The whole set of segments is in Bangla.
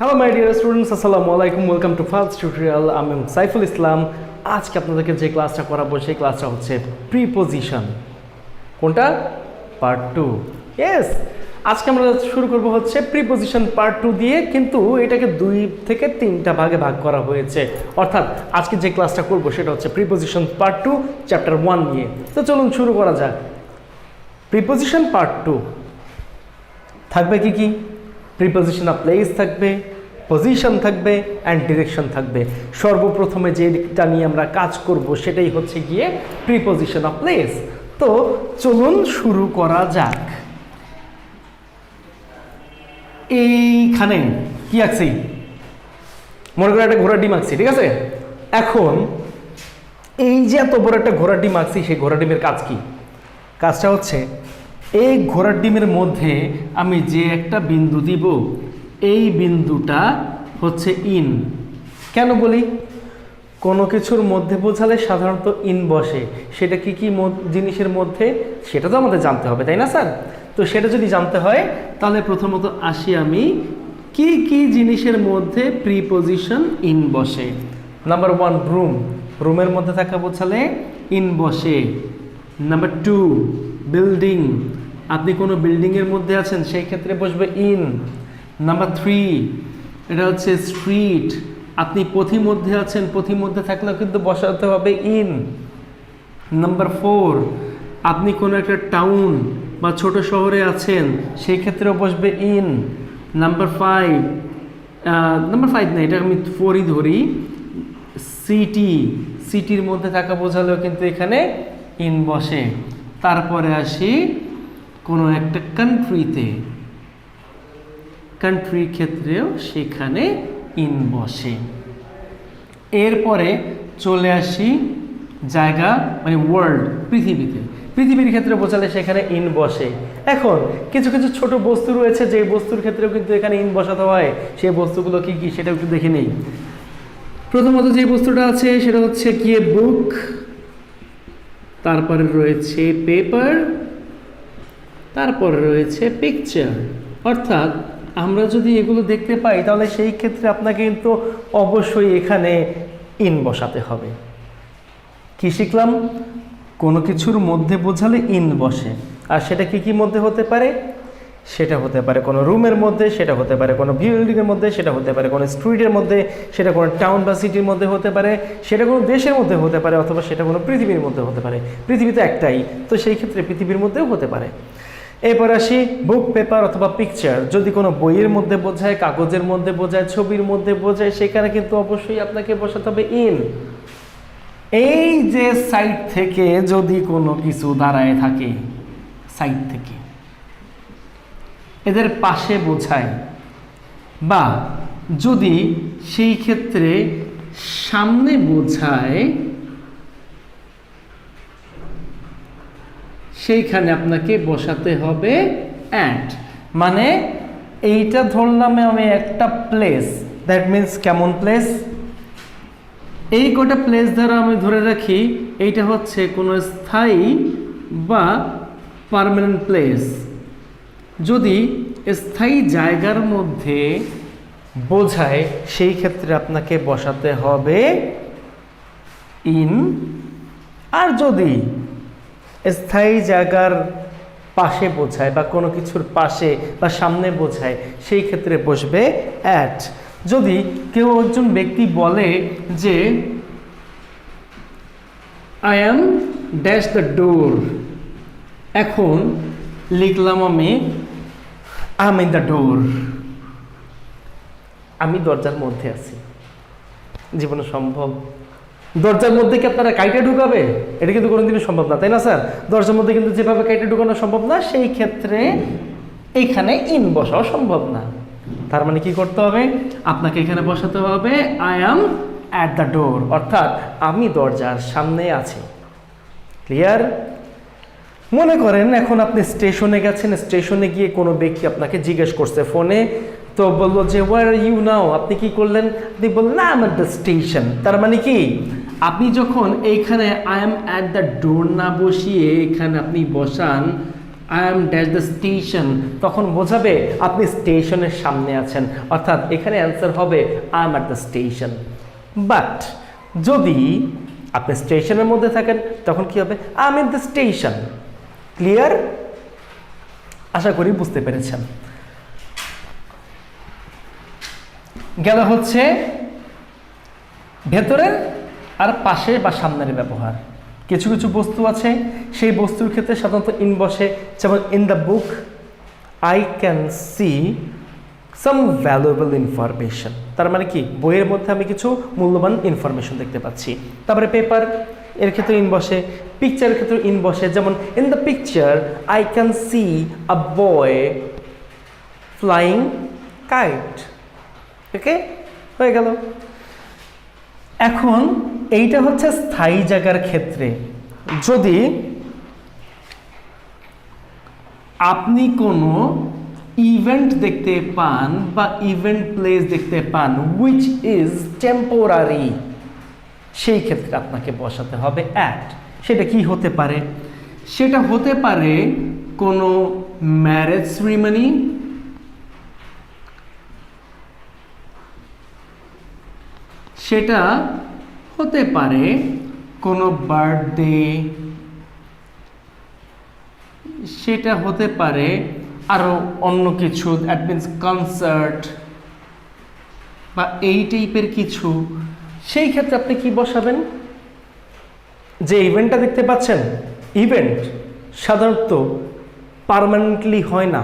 হ্যালো মাই ডিয়ার স্টুডেন্টস, আসসালামু আলাইকুম। Welcome to first tutorial. আমি সাইফুল ইসলাম। আজকে আপনাদেরকে যে ক্লাসটা করাবো সেই ক্লাসটা হচ্ছে প্রিপোজিশন। কোনটা? পার্ট 2। ইয়েস, আজকে আমরা শুরু করব হচ্ছে প্রিপোজিশন পার্ট 2 দিয়ে, কিন্তু এটাকে 2 থেকে 3টা ভাগে ভাগ করা হয়েছে। অর্থাৎ আজকে যে ক্লাসটা করব সেটা হচ্ছে প্রিপোজিশন পার্ট 2 চ্যাপ্টার 1 নিয়ে। তো চলুন শুরু করা যাক। প্রিপোজিশন পার্ট 2 থাকবে কি কি? প্রিপোজিশন অফ প্লেস থাকবে, পজিশন থাকবে অ্যান্ড ডিরেকশন থাকবে। সর্বপ্রথমে যেটা নিয়ে আমরা কাজ করব সেটাই হচ্ছে গিয়ে প্রিপোজিশন অফ প্লেস। তো চলুন শুরু করা যাক। এইখানে কি আঁকছি? মনে করে একটা ঘোড়ার ডিম আঁকছি, ঠিক আছে? এখন এই যে এত বড় একটা ঘোড়ার ডিম আঁকছি, সেই ঘোড়ার ডিমের কাজ কি? কাজটা হচ্ছে এই ঘোড়ার ডিমের মধ্যে আমি যে একটা বিন্দু দিব, এই বিন্দুটা হচ্ছে ইন। কেন বলি? কোনো কিছুর মধ্যে বোঝালে সাধারণত ইন বসে। সেটা কি কি জিনিসের মধ্যে সেটা তো আমাদের জানতে হবে, তাই না স্যার? তো সেটা যদি জানতে হয় তাহলে প্রথমত আসি আমি কি কি জিনিসের মধ্যে প্রিপোজিশন ইন বসে। Number 1, room. রুমের মধ্যে থাকা বোঝালে ইন বসে। Number 2, building. আপনি কোনো বিল্ডিংয়ের মধ্যে আছেন, সেই ক্ষেত্রে বসবে ইন। নাম্বার 3, এটা হচ্ছে স্ট্রিট। আপনি পথিমধ্যে আছেন, পথিমধ্যে থাকলেও কিন্তু বসাতে হবে ইন। নাম্বার 4, আপনি কোনো একটা টাউন বা ছোট শহরে আছেন, সেই ক্ষেত্রেও বসবে ইন। নাম্বার 5 না, এটা আমি 4ই ধরি। সিটি। সিটির মধ্যে থাকা বোঝালেও কিন্তু এখানে ইন বসে। তারপরে আসি কোনো একটা কান্ট্রিতে, কান্ট্রির ক্ষেত্রেও সেখানে ইন বসে। এরপরে চলে আসি জায়গা, মানে ওয়ার্ল্ড, পৃথিবীতে। পৃথিবীর ক্ষেত্রে বোঝালে সেখানে ইন বসে। এখন কিছু কিছু ছোট বস্তু রয়েছে যে বস্তুর ক্ষেত্রেও কিন্তু এখানে ইন বসাতে হয়। সেই বস্তুগুলো কি কি সেটা একটু দেখে নেই। প্রথমত যে বস্তুটা আছে সেটা হচ্ছে কি বুক, তারপরে রয়েছে পেপার, তারপরে রয়েছে পিকচার। অর্থাৎ আমরা যদি এগুলো দেখতে পাই তাহলে সেই ক্ষেত্রে আপনাকে কিন্তু অবশ্যই এখানে ইন বসাতে হবে। কি শিখলাম? কোনো কিছুর মধ্যে বোঝালে ইন বসে। আর সেটা কি কি মধ্যে হতে পারে? সেটা হতে পারে কোনো রুমের মধ্যে, সেটা হতে পারে কোনো বিল্ডিংয়ের মধ্যে, সেটা হতে পারে কোনো স্ট্রিটের মধ্যে, সেটা কোনো টাউন বা সিটির মধ্যে হতে পারে, সেটা কোনো দেশের মধ্যে হতে পারে, অথবা সেটা কোনো পৃথিবীর মধ্যে হতে পারে। পৃথিবী তো একটাই, তো সেই ক্ষেত্রে পৃথিবীর মধ্যেও হতে পারে। এরপর আসি বুক, পেপার অথবা পিকচার। যদি কোনো বইয়ের মধ্যে বোঝায়, কাগজের মধ্যে বোঝায়, ছবির মধ্যে বোঝায়, সেখানে কিন্তু অবশ্যই আপনাকে বসাতে হবে ইন। এই যে সাইড থেকে যদি কোনো কিছু দাঁড়ায় থাকে, সাইড থেকে এদের পাশে বোঝায়, বা যদি সেই ক্ষেত্রে সামনে বোঝায়, সেইখানে আপনাকে বসাতে হবে অ্যাট। মানে এইটা ধরলাম আমি একটা প্লেস, দ্যাট মিন্স কেমন প্লেস? এই কটা প্লেস দ্বারা আমি ধরে রাখি এইটা হচ্ছে কোনো স্থায়ী বা পার্মানেন্ট প্লেস। যদি স্থায়ী জায়গার মধ্যে বোঝায় সেই ক্ষেত্রে আপনাকে বসাতে হবে ইন। আর যদি স্থায়ী জায়গার পাশে বোঝায় বা কোনো কিছুর পাশে বা সামনে বোঝায়, সেই ক্ষেত্রে বসবে অ্যাট। যদি কেউ একজন ব্যক্তি বলে যে I am dash the door, এখন লিখলাম আমি I am in the door. আমি দরজার মধ্যে আছি। জীবনে সম্ভব? দরজার মধ্যে কি আপনারা কাইটে ঢুকাবে? এটা কিন্তু কোনোদিনই সম্ভব না, তাই না স্যার? দরজার মধ্যে কিন্তু যেভাবে কাইটে ঢুকানো সম্ভব না, সেই ক্ষেত্রে এইখানে ইন বসাও সম্ভব না। তার মানে কি করতে হবে? আপনাকে এখানে বসাতে হবে I am at the door, অর্থাৎ আমি দরজার সামনে আছি। ক্লিয়ার? মনে করেন এখন আপনি স্টেশনে গেছেন, স্টেশনে গিয়ে কোনো ব্যক্তি আপনাকে জিজ্ঞেস করছে ফোনে, তো বললো যে ওয়ার আর ইউ নাও। আপনি কি করলেন? আপনি বললেন না, I am at the station. তার মানে কি আপনি যখন এইখানে I am at the door না বসিয়ে এখানে আপনি বসান I am dash the station, তখন বোঝাবে আপনি স্টেশনের সামনে আছেন, অর্থাৎ এখানে অ্যান্সার হবে I am at the station. But যদি আপনি স্টেশনের মধ্যে থাকেন তখন কি হবে, I am in the station. Clear? আশা করি বুঝতে পেরেছেন। গেল হচ্ছে ভেতরের আর পাশে বা সামনের ব্যবহার। কিছু কিছু বস্তু আছে সেই বস্তুর ক্ষেত্রে সাধারণত ইন বসে, যেমন in the book I can see some valuable information, তার মানে কি বইয়ের মধ্যে আমি কিছু মূল্যবান ইনফরমেশন দেখতে পাচ্ছি। তারপরে পেপার, এর ক্ষেত্রে ইন বসে। পিকচারের ক্ষেত্রে ইন বসে, যেমন in the picture I can see a boy flying kite. Okay, হয়ে গেল। এখন এইটা হচ্ছে স্থায়ী জায়গার ক্ষেত্রে। যদি আপনি কোনো ইভেন্ট দেখতে পান বা ইভেন্ট প্লেস দেখতে পান উইচ ইজ টেম্পোরারি, সেই ক্ষেত্রে আপনাকে বসাতে হবে অ্যাট। সেটা কি হতে পারে? সেটা হতে পারে কোনো ম্যারেজ সেরিমনি, সেটা হতে পারে কোনো বার্থডে, সেটা হতে পারে আরো অন্য কিছু, দ্যাট মিনস কনসার্ট বা এই টাইপের কিছু। সেই ক্ষেত্রে আপনি কি বসাবেন? যে ইভেন্টটা দেখতে পাচ্ছেন, ইভেন্ট সাধারণত পার্মানেন্টলি হয় না।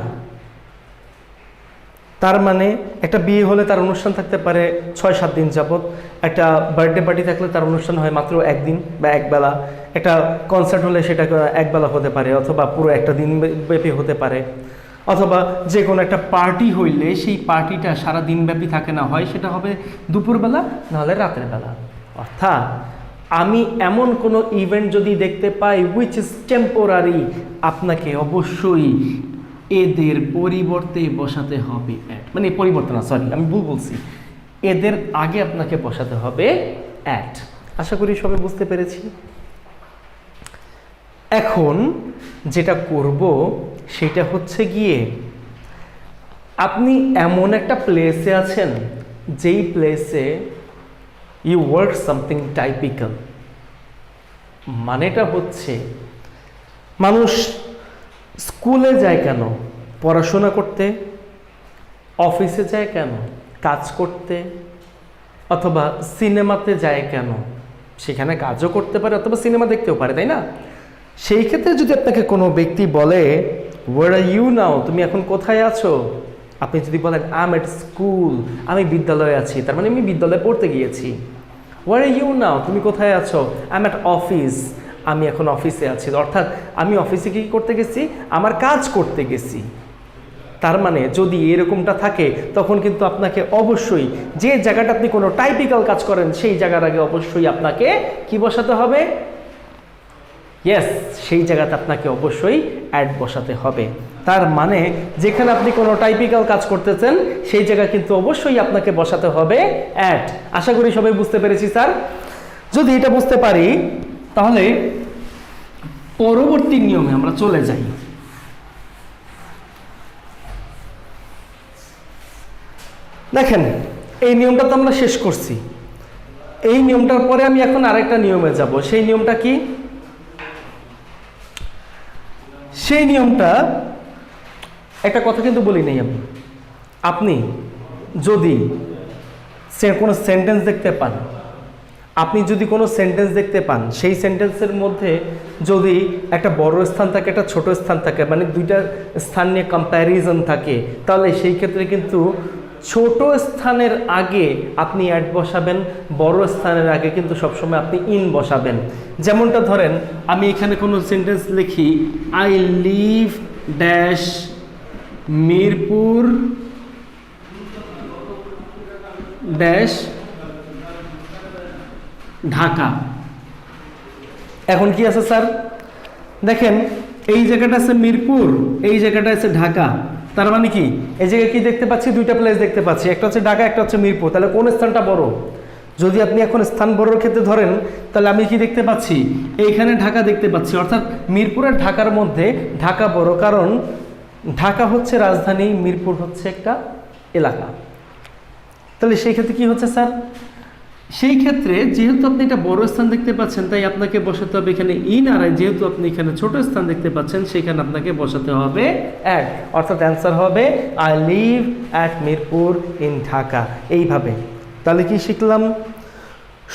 তার মানে একটা বিয়ে হলে তার অনুষ্ঠান থাকতে পারে 6-7 দিন যাবত, একটা বার্থডে পার্টি থাকলে তার অনুষ্ঠান হয় মাত্র একদিন বা একবেলা, একটা কনসার্ট হলে সেটা একবেলা হতে পারে অথবা পুরো একটা দিন ব্যাপী হতে পারে, অথবা যে কোনো একটা পার্টি হইলে সেই পার্টিটা সারা দিন ব্যাপী থাকে না, হয় সেটা হবে দুপুরবেলা নাহলে রাতের বেলা। অর্থাৎ আমি এমন কোনো ইভেন্ট যদি দেখতে পাই উইচ ইজ টেম্পোরারি, আপনাকে অবশ্যই এদের পরিবর্তে বসাতে হবে অ্যাট, মানে পরিবর্তন না, সরি আমি ভুল বলছি, এদের আগে আপনাকে বসাতে হবে অ্যাট। আশা করি সবাই বুঝতে পেরেছি। এখন যেটা করব সেটা হচ্ছে গিয়ে, আপনি এমন একটা প্লেসে আছেন যেই প্লেসে ইউ ওয়ার্ক সামথিং টাইপিক্যাল। মানেটা হচ্ছে মানুষ স্কুলে যায় কেন? পড়াশোনা করতে। অফিসে যায় কেন? কাজ করতে। অথবা সিনেমাতে যায় কেন? সেখানে কাজও করতে পারে অথবা সিনেমা দেখতেও পারে, তাই না? সেই ক্ষেত্রে যদি আপনাকে কোনো ব্যক্তি বলে ওয়ার আর ইউ নাও, তুমি এখন কোথায় আছো? আপনি যদি বলেন আই এম এট স্কুল, আমি বিদ্যালয়ে আছি, তার মানে আমি বিদ্যালয়ে পড়তে গিয়েছি। ওয়ার আর ইউ নাও, তুমি কোথায় আছো? আই এম এট অফিস, আমি এখন অফিসে আছি, অর্থাৎ আমি অফিসে কি করতে গেছি? আমার কাজ করতে গেছি। তার মানে যদি এরকমটা থাকে তখন কিন্তু আপনাকে অবশ্যই যে জায়গাটা আপনি কোনো টাইপিক্যাল কাজ করেন সেই জায়গার আগে অবশ্যই আপনাকে কি বসাতে হবে? ইয়েস, সেই জায়গাতে আপনাকে অবশ্যই অ্যাড বসাতে হবে। তার মানে যেখানে আপনি কোনো টাইপিক্যাল কাজ করতেছেন সেই জায়গা কিন্তু অবশ্যই আপনাকে বসাতে হবে অ্যাড। আশা করি সবাই বুঝতে পেরেছি স্যার। যদি এটা বুঝতে পারি তাহলে পরবর্তী নিয়মে আমরা চলে যাই। দেখেন, এই নিয়মটা তো আমরা শেষ করছি। এই নিয়মটার পরে আমি এখন আরেকটা নিয়মে যাব। সেই নিয়মটা কি? সেই নিয়মটা একটা কথা কিন্তু বলি নাই আমি। আপনি যদি কোনো সেন্টেন্স দেখতে পান, সেই সেন্টেন্সের মধ্যে যদি একটা বড় স্থান থাকে একটা ছোট স্থান থাকে, মানে দুইটা স্থান নিয়ে কম্প্যারিজন থাকে, তাহলে সেই ক্ষেত্রে কিন্তু ছোট স্থানের আগে আপনি অ্যাড বসাবেন, বড় স্থানের আগে কিন্তু সবসময় আপনি ইন বসাবেন। যেমনটা ধরেন আমি এখানে কোনো সেন্টেন্স লিখি, I live dash Mirpur dash Dhaka. এখন কি আছে স্যার? দেখেন এই জায়গাটা আছে মিরপুর, এই জায়গাটা আছে ঢাকা। তার মানে কি এই জায়গায় কি দেখতে পাচ্ছি? দুইটা প্লেস দেখতে পাচ্ছি, একটা হচ্ছে ঢাকা, একটা হচ্ছে মিরপুর। তাহলে কোন স্থানটা বড়? যদি আপনি এখন স্থান বড়র ক্ষেত্রে ধরেন, তাহলে আমি কি দেখতে পাচ্ছি, এইখানে ঢাকা দেখতে পাচ্ছি, অর্থাৎ মিরপুর আর ঢাকার মধ্যে ঢাকা বড়, কারণ ঢাকা হচ্ছে রাজধানী, মিরপুর হচ্ছে একটা এলাকা। তাহলে সেই ক্ষেত্রে কি হচ্ছে স্যার, সেই ক্ষেত্রে যেহেতু আপনি এটা বড় স্থান দেখতে পাচ্ছেন, তাই আপনাকে বসাতে হবে এখানে ইন, আর যেহেতু আপনি এখানে ছোট স্থান দেখতে পাচ্ছেন, সেখানে আপনাকে বসাতে হবে অ্যাট, অর্থাৎ অ্যান্সার হবে I live at Mirpur in Dhaka. এইভাবে তাহলে কি শিখলাম,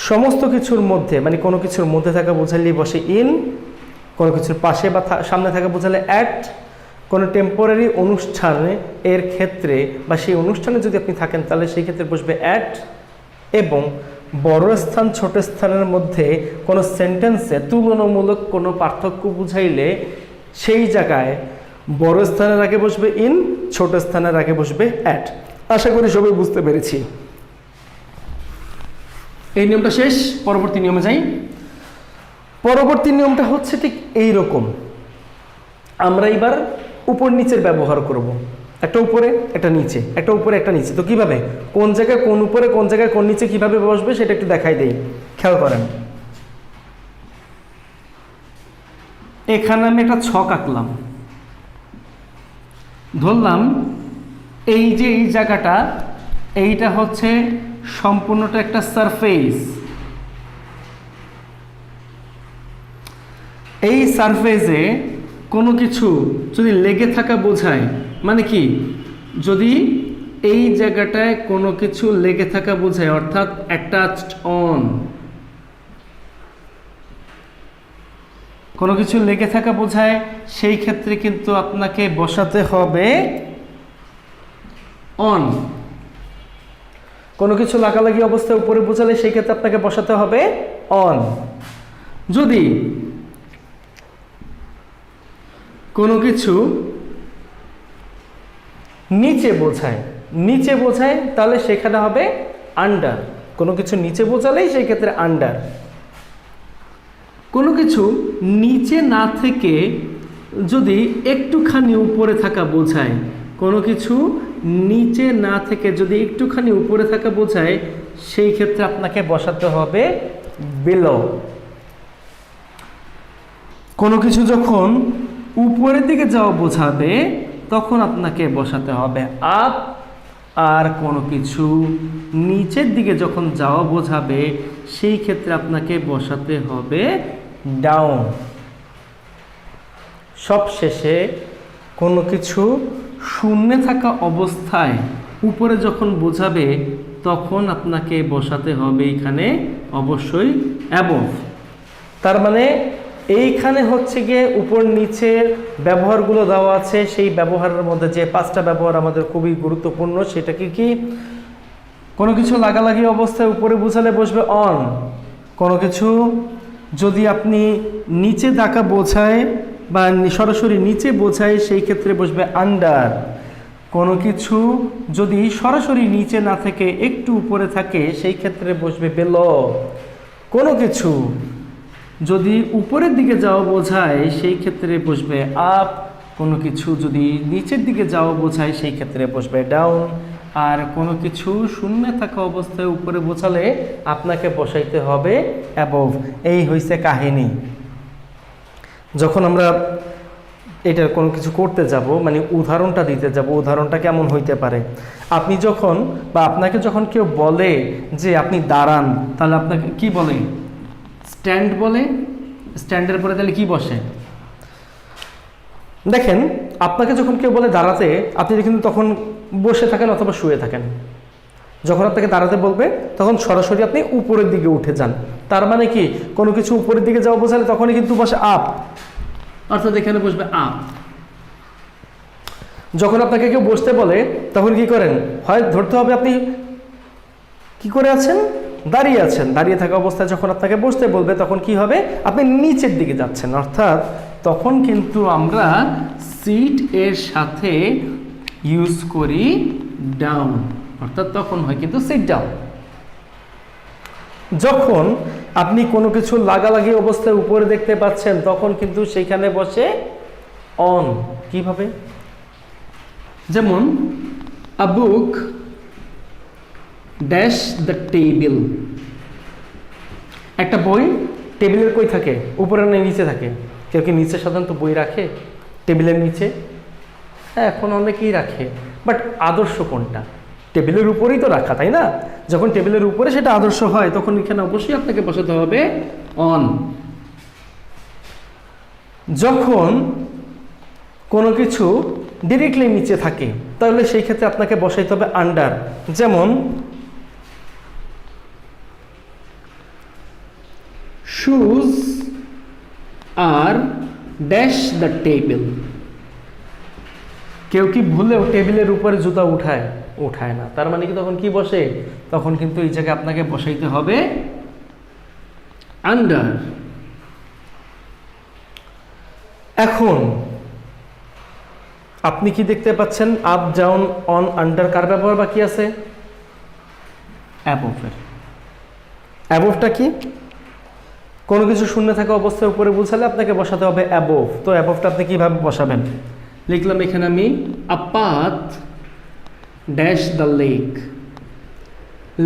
সমস্ত কিছুর মধ্যে মানে কোনো কিছুর মধ্যে থাকা বোঝালেই বসে ইন, কোনো কিছুর পাশে বা সামনে থাকা বোঝালে অ্যাট, কোনো টেম্পোরারি অনুষ্ঠানে এর ক্ষেত্রে বা সেই অনুষ্ঠানে যদি আপনি থাকেন তাহলে সেই ক্ষেত্রে বসবে অ্যাট, এবং বড় স্থান ছোট স্থানের মধ্যে কোনো সেন্টেন্সে তুলনামূলক কোনো পার্থক্য বুঝাইলে সেই জায়গায় বড় স্থানের আগে বসবে ইন, ছোট স্থানের আগে বসবে অ্যাট। আশা করি সবাই বুঝতে পেরেছি। এই নিয়মটা শেষ, পরবর্তী নিয়মে যাই। পরবর্তী নিয়মটা হচ্ছে ঠিক এই রকম। আমরা এবার উপর নিচের ব্যবহার করব, একটা উপরে একটা নিচে, একটা উপরে একটা নিচে। তো কিভাবে, কোন জায়গায় কোন উপরে কোন জায়গায় কোন নিচে কিভাবে বসবে সেটা একটু দেখাই দেই, খেয়াল করেন। এখানে আমি একটা ছক আঁকলাম, ধরলাম এই যে এই জায়গাটা, এইটা হচ্ছে সম্পূর্ণটা একটা সারফেস। এই সারফেসে কোনো কিছু যদি লেগে থাকা বোঝায়, মানে কি, যদি এই জায়গাটায় কোনো কিছু লেগে থাকা বোঝায়, অর্থাৎ অ্যাটাচড অন, কোনো কিছু লেগে থাকা বোঝায়, সেই ক্ষেত্রে কিন্তু আপনাকে বসাতে হবে অন। কোনো কিছু লাগালাগি অবস্থায় উপরে বোঝালে সেই ক্ষেত্রে আপনাকে বসাতে হবে অন। যদি কোনো কিছু নিচে বোঝায় তাহলে সেখানে হবে আন্ডার। কোনো কিছু নিচে বোঝালেই সেই ক্ষেত্রে আন্ডার। কোনো কিছু নিচে না থেকে যদি একটুখানি উপরে থাকা বোঝায়, কোনো কিছু নিচে না থেকে যদি একটুখানি উপরে থাকা বোঝায়, সেই ক্ষেত্রে আপনাকে বসাতে হবে বিলো। কোনো কিছু যখন উপরের দিকে যাওয়া বোঝাবে তখন আপনাকে বসাতে হবে আপ, আর কোনো কিছু নিচের দিকে যখন যাওয়া বোঝাবে সেই ক্ষেত্রে আপনাকে বসাতে হবে ডাউন। সবশেষে কোনো কিছু শূন্যে থাকা অবস্থায় উপরে যখন বোঝাবে তখন আপনাকে বসাতে হবে এখানে অবশ্যই অ্যাবভ। তার মানে এইখানে হচ্ছে গিয়ে উপর নিচে ব্যবহারগুলো দেওয়া আছে, সেই ব্যবহারের মধ্যে যে 5টা ব্যবহার আমাদের খুবই গুরুত্বপূর্ণ, সেটা কি, কোনো কিছু লাগালাগি অবস্থায় উপরে বোঝালে বসবে অন। কোনো কিছু যদি আপনি নিচে থাকা বোঝায় বা সরাসরি নিচে বোঝায় সেই ক্ষেত্রে বসবে আন্ডার। কোনো কিছু যদি সরাসরি নিচে না থেকে একটু উপরে থাকে সেই ক্ষেত্রে বসবে বেলো। কোনো কিছু যদি উপরের দিকে যাওয়া বোঝায় সেই ক্ষেত্রে বসবে আপ। কোনো কিছু যদি নিচের দিকে যাওয়া বোঝায় সেই ক্ষেত্রে বসবে ডাউন। আর কোনো কিছু শূন্যে থাকা অবস্থায় উপরে বোঝালে আপনাকে বসাইতে হবে অ্যাবভ। এই হইছে কাহিনী। যখন আমরা এটার কোনো কিছু করতে যাব, মানে উদাহরণটা দিতে যাব, উদাহরণটা কেমন হইতে পারে, আপনি যখন বা আপনাকে যখন কেউ বলে যে আপনি দাঁড়ান, তাহলে আপনাকে কি বলে, স্ট্যান্ড বলে। স্ট্যান্ডের পরে তাহলে কি বসে, দেখেন আপনাকে যখন কেউ বলে দাঁড়াতে, আপনি কিন্তু তখন বসে থাকেন অথবা শুয়ে থাকেন। যখন আপনাকে দাঁড়াতে বলবে তখন সরাসরি আপনি উপরের দিকে উঠে যান। তার মানে কি, কোনো কিছু উপরের দিকে যাওয়া বোঝালে তখনই কিন্তু বসে আপ, অর্থাৎ এখানে বসবে আপ। যখন আপনাকে কেউ বসতে বলে তখন কি করেন, হয় ধরতে হবে আপনি কি করে আছেন, দাঁড়িয়ে আছেন। দাঁড়িয়ে থাকা অবস্থায় যখন আপনাকে বসতে বলবে তখন কি হবে, আপনি নিচের দিকে যাচ্ছেন, অর্থাৎ তখন কিন্তু আমরা সিট এর সাথে ইউজ করি ডাউন, অর্থাৎ তখন হয় কিন্তু সিট ডাউন। যখন আপনি কোনো কিছু লাগালাগি অবস্থায় উপরে দেখতে পাচ্ছেন তখন কিন্তু সেখানে বসে অন। কিভাবে, যেমন আ বুক ড্যাশ দ্য টেবিল, একটা বই টেবিলের কই থাকে, উপরে না নিচে থাকে? কেউ কি নিচে সাধারণত বই রাখে টেবিলের নিচে? হ্যাঁ, এখন অনেকেই রাখে, বাট আদর্শ কোনটা? টেবিলের উপরেই তো রাখা, তাই না? যখন টেবিলের উপরে সেটা আদর্শ হয় তখন এখানে অবশ্যই আপনাকে বসাতে হবে অন। যখন কোনো কিছু ডিরেক্টলি নিচে থাকে তাহলে সেই ক্ষেত্রে আপনাকে বসাইতে হবে আন্ডার। যেমন shoes are dash the table. কেউ কি ভুলেও টেবিলের উপরে জুতা উঠায়? উঠায় না। তার মানে কি তখন কি বসে? তখন কিন্তু এই জায়গায় আপনাকে বসাইতে হবে আন্ডার। এখন আপনি কি দেখতে পাচ্ছেন? আপ, ডাউন, অন, আন্ডার কার ব্যবহার বাকি আছে? অ্যাবোভের। অ্যাবোভটা কি? কোনো কিছু শূন্য থাকা অবস্থায় উপরে বোঝালে আপনাকে বসাতে হবে অ্যাবোভ। তো অ্যাবোভটা আপনি কিভাবে বসাবেন? লিখলাম এখানে আমি আ পাথ ড্যাশ দ্য লেক।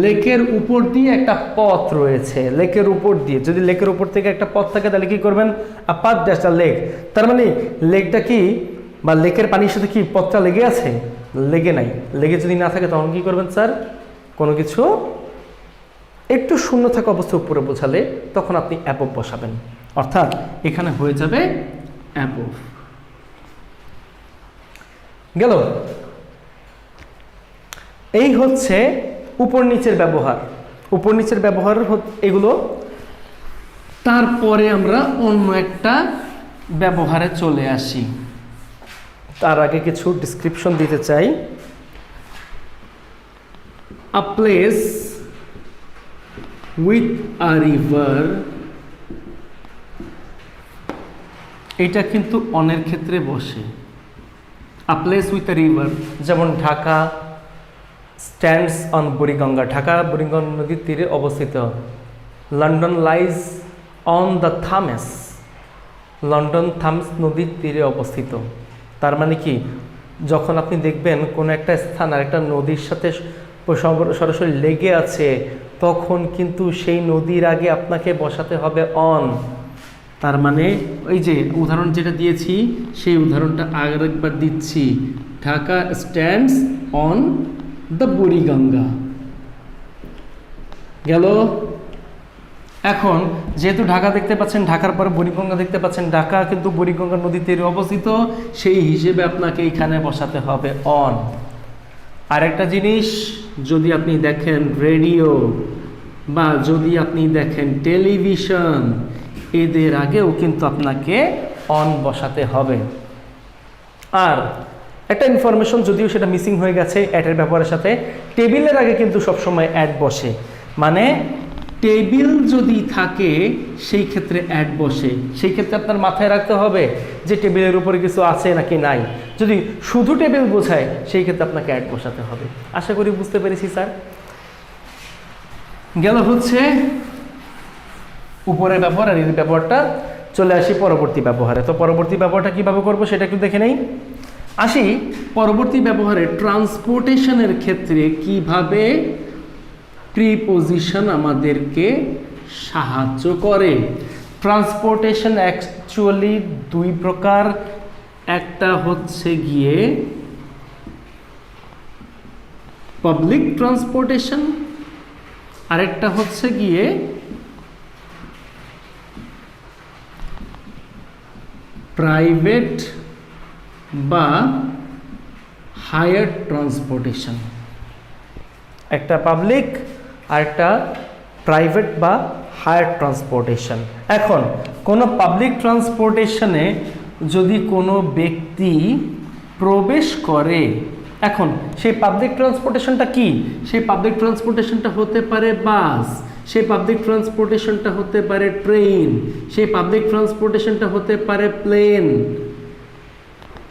লেকের উপর দিয়ে একটা পথ রয়েছে, লেকের উপর দিয়ে। যদি লেকের উপর থেকে একটা পথ থাকে তাহলে কি করবেন? আ পাথ ড্যাশ দ্য লেক। তার মানে লেকটা কি, বা লেকের পানির সাথে কি পথটা লেগে আছে? লেগে নাই। লেগে যদি না থাকে তখন কি করবেন স্যার? কোনো কিছু একটু শূন্য থাকা অবস্থায় উপরে বোঝালে তখন আপনি অ্যাবোভ বসাবেন, অর্থাৎ এখানে হয়ে যাবে অ্যাবোভ। গেল। এই হচ্ছে উপর নিচের ব্যবহার। উপর নিচের ব্যবহার এগুলো। তারপরে আমরা অন্য একটা ব্যবহারে চলে আসি। তার আগে কিছু ডিসক্রিপশন দিতে চাই। A place with a river, এটা কিন্তু অনের ক্ষেত্রে বসে। A place with a river, যেমন ঢাকা স্ট্যান্ডস অন বুড়িগঙ্গা, ঢাকা বুড়িগঙ্গা নদীর তীরে অবস্থিত। London lies on the Thames, London Thames নদীর তীরে অবস্থিত। তার মানে কি, যখন আপনি দেখবেন কোনো একটা স্থান আর একটা নদীর সাথে সরাসরি লেগে আছে তখন কিন্তু সেই নদীর আগে আপনাকে বসাতে হবে অন। তার মানে ওই যে উদাহরণ যেটা দিয়েছি সেই উদাহরণটা আরেকবার দিচ্ছি। Dhaka stands on the Buriganga. গেল। এখন যেহেতু ঢাকা দেখতে পাচ্ছেন, ঢাকার পরে বুড়িগঙ্গা দেখতে পাচ্ছেন, ঢাকা কিন্তু বুড়িগঙ্গা নদীর তীরে অবস্থিত, সেই হিসেবে আপনাকে এখানে বসাতে হবে অন। আরেকটা জিনিস, যদি আপনি দেখেন রেডিও বা যদি আপনি দেখেন টেলিভিশন, এদের আগেও কিন্তু আপনাকে অন বসাতে হবে। আর একটা ইনফরমেশন, যদিও সেটা মিসিং হয়ে গেছে অ্যাডের ব্যবহারের সাথে, টেবিলের আগে কিন্তু সবসময় অ্যাড বসে। মানে টেবিল যদি থাকে সেই ক্ষেত্রে অ্যাড বসে। সেই ক্ষেত্রে আপনার মাথায় রাখতে হবে যে টেবিলের উপরে কিছু আছে নাকি নাই। যদি শুধু টেবিল বোঝায় সেই ক্ষেত্রে আপনাকে অ্যাড বসাতে হবে। আশা করি বুঝতে পেরেছি স্যার। গেল হচ্ছে উপরের ব্যবহার, আর এর ব্যবহারটা। চলে আসি পরবর্তী ব্যবহারে। তো পরবর্তী ব্যবহারটা কীভাবে করবো সেটা একটু দেখে নেই। আসি পরবর্তী ব্যবহারে, ট্রান্সপোর্টেশনের ক্ষেত্রে কিভাবে প্রিপোজিশন আমাদেরকে সাহায্য করে। ট্রান্সপোর্টেশন অ্যাকচুয়ালি দুই প্রকার। একটা হচ্ছে গিয়ে পাবলিক ট্রান্সপোর্টেশন, আরেকটা হচ্ছে গিয়ে প্রাইভেট বা হায়ার ট্রান্সপোর্টেশন। একটা পাবলিক আর একটা প্রাইভেট বা হায়ার ট্রান্সপোর্টেশন। এখন কোনো পাবলিক ট্রান্সপোর্টেশনে যদি কোনো ব্যক্তি প্রবেশ করে, এখন সেই পাবলিক ট্রান্সপোর্টেশনটা কি? সেই পাবলিক ট্রান্সপোর্টেশনটা হতে পারে বাস, সেই পাবলিক ট্রান্সপোর্টেশনটা হতে পারে ট্রেন, সেই পাবলিক ট্রান্সপোর্টেশনটা হতে পারে প্লেন,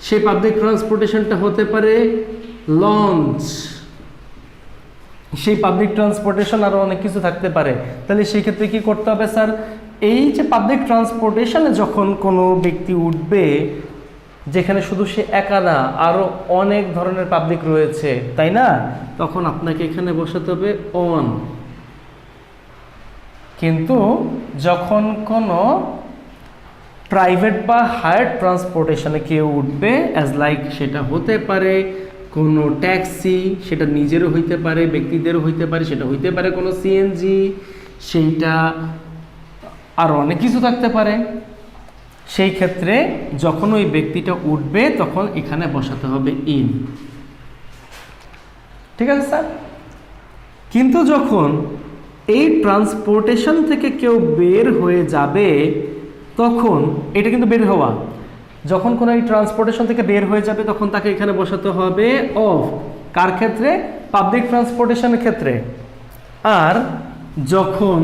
সেই পাবলিক ট্রান্সপোর্টেশনটা হতে পারে লঞ্চ, সেই পাবলিক ট্রান্সপোর্টেশন আরও অনেক কিছু থাকতে পারে। তাহলে সেই ক্ষেত্রে কী করতে হবে স্যার? এই যে পাবলিক ট্রান্সপোর্টেশনে যখন কোনো ব্যক্তি উঠবে, যেখানে শুধু সে একা না, আরও অনেক ধরনের পাবলিক রয়েছে, তাই না? তখন আপনাকে এখানে বসাতে হবে অন। কিন্তু যখন কোনো প্রাইভেট বা হায়ার ট্রান্সপোর্টেশনে কেউ উঠবে, অ্যাজ লাইক সেটা হতে পারে কোনো ট্যাক্সি, সেটা নিজেরও হইতে পারে, ব্যক্তিদেরও হইতে পারে, সেটা হইতে পারে কোনো সিএনজি, সেইটা আরও অনেক কিছু থাকতে পারে। সেই ক্ষেত্রে যখন ওই ব্যক্তিটা উঠবে তখন এখানে বসাতে হবে ইন। ঠিক আছে স্যার? কিন্তু যখন এই ট্রান্সপোর্টেশন থেকে কেউ বের হয়ে যাবে তখন, এটা কিন্তু বের হওয়া, যখন কোনো এই ট্রান্সপোর্টেশন থেকে বের হয়ে যাবে তখন তাকে এখানে বসাতে হবে অফ। কার ক্ষেত্রে? পাবলিক ট্রান্সপোর্টেশনের ক্ষেত্রে। আর যখন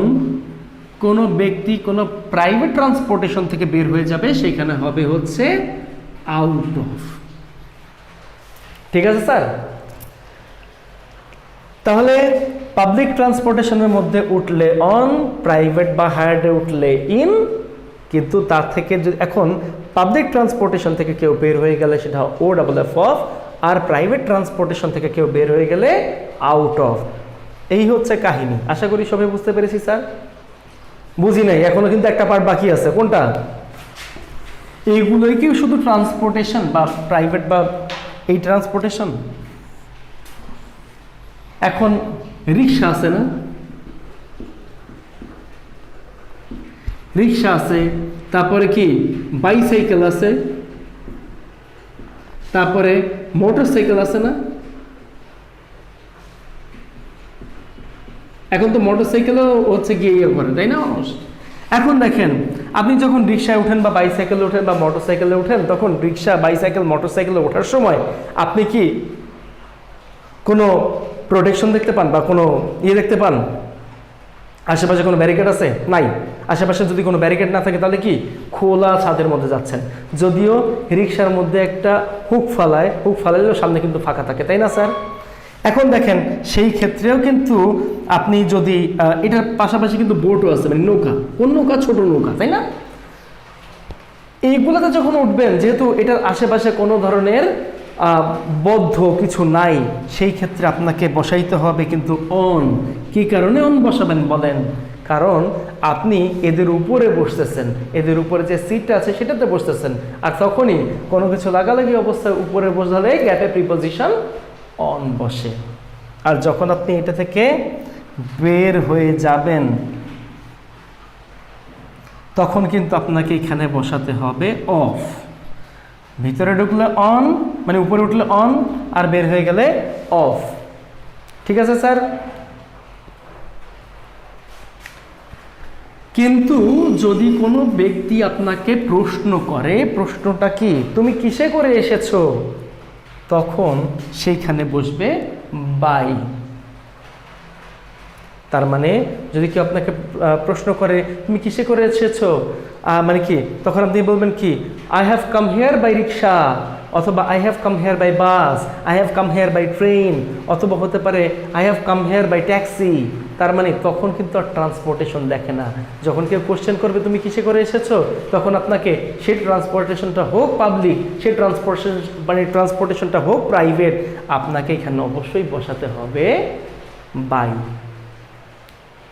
কোনো ব্যক্তি কোনো প্রাইভেট ট্রান্সপোর্টেশন থেকে বের হয়ে যাবে সেখানে হবে হচ্ছে আউট অফ। ঠিক আছে স্যার? তাহলে পাবলিক ট্রান্সপোর্টেশনের মধ্যে উঠলে অন, প্রাইভেট বা হায়ার্ডে উঠলে ইন। কিন্তু তার থেকে এখন পাবলিক ট্রান্সপোর্টেশন থেকে কেউ বের হয়ে গেলে সেটা ও ডাবল এফ অফ, আর প্রাইভেট ট্রান্সপোর্টেশন থেকে কেউ বের হয়ে গেলে আউট অফ। এই হচ্ছে কাহিনী। আশা করি সবাই বুঝতে পেরেছি স্যার? বুঝি নাই, এখনো কিন্তু একটা পার্ট বাকি আছে। কোনটা? এইগুলোই কি শুধু ট্রান্সপোর্টেশন বা প্রাইভেট বা এই ট্রান্সপোর্টেশন? এখন রিক্সা আছে না, রিক্সা আছে, তারপরে কি বাইসাইকেল আছে, তারপরে মোটর সাইকেল আছে না? এখন তো মোটর সাইকেলও হচ্ছে গিয়ে ইয়ে করে, তাই না? এখন দেখেন, আপনি যখন রিক্সায় ওঠেন বা বাইসাইকেলে ওঠেন বা মোটর সাইকেলে ওঠেন, তখন রিক্সা, বাইসাইকেল, মোটর সাইকেলে ওঠার সময় আপনি কি কোনো প্রোটেকশন দেখতে পান বা কোনো ইয়ে দেখতে পান? আশেপাশে কোনো ব্যারিকেড আছে? নাই। আশেপাশে যদি কোনো ব্যারিকেড না থাকে তাহলে কি খোলা ছাদের মধ্যে যাচ্ছেন। যদিও রিক্সার মধ্যে একটা হুক ফালায়, হুক ফালাইলেও সামনে কিন্তু ফাঁকা থাকে, তাই না স্যার? এখন দেখেন সেই ক্ষেত্রেও কিন্তু আপনি যদি এটার পাশাপাশি কিন্তু বোটও আছে, মানে নৌকা, কোন নৌকা? ছোট নৌকা, তাই না? এইগুলোতে যখন উঠবেন, যেহেতু এটার আশেপাশে কোনো ধরনের বদ্ধ কিছু নাই, সেই ক্ষেত্রে আপনাকে বসাইতে হবে কিন্তু অন। কি কারণে অন বসাবেন বলেন? কারণ আপনি এদের উপরে বসতেছেন, এদের উপরে যে সিটটা আছে সেটাতে বসতেছেন, আর তখনই কোনো কিছু লাগালাগি অবস্থায় উপরে বসালে গ্যাপে প্রিপোজিশন অন বসে। আর যখন আপনি এটা থেকে বের হয়ে যাবেন তখন কিন্তু আপনাকে এখানে বসাতে হবে অফ। ভিতরে ঢুকলে অন, মানে উপরে উঠলে অন, আর বের হয়ে গেলে অফ। ঠিক আছে স্যার? কিন্তু যদি কোনো ব্যক্তি আপনাকে প্রশ্ন করে, প্রশ্নটা কি, তুমি কিসে করে এসেছো, তখন সেইখানে বসবে বাই। তার মানে যদি কেউ আপনাকে প্রশ্ন করে তুমি কিসে করে এসেছো, মানে কি, তখন আপনি বলবেন কি, I have come here by rickshaw, অথবা I have come here by bus, I have come here by train, অথবা হতে পারে I have come here by taxi. তার মানে তখন কিন্তু আর ট্রান্সপোর্টেশন দেখে না। যখন কেউ কোশ্চেন করবে তুমি কিসে করে এসেছো, তখন আপনাকে সেই ট্রান্সপোর্টেশনটা হোক পাবলিক, সেই ট্রান্সপোর্টেশনটা হোক প্রাইভেট, আপনাকে এখানে অবশ্যই বসাতে হবে বাই।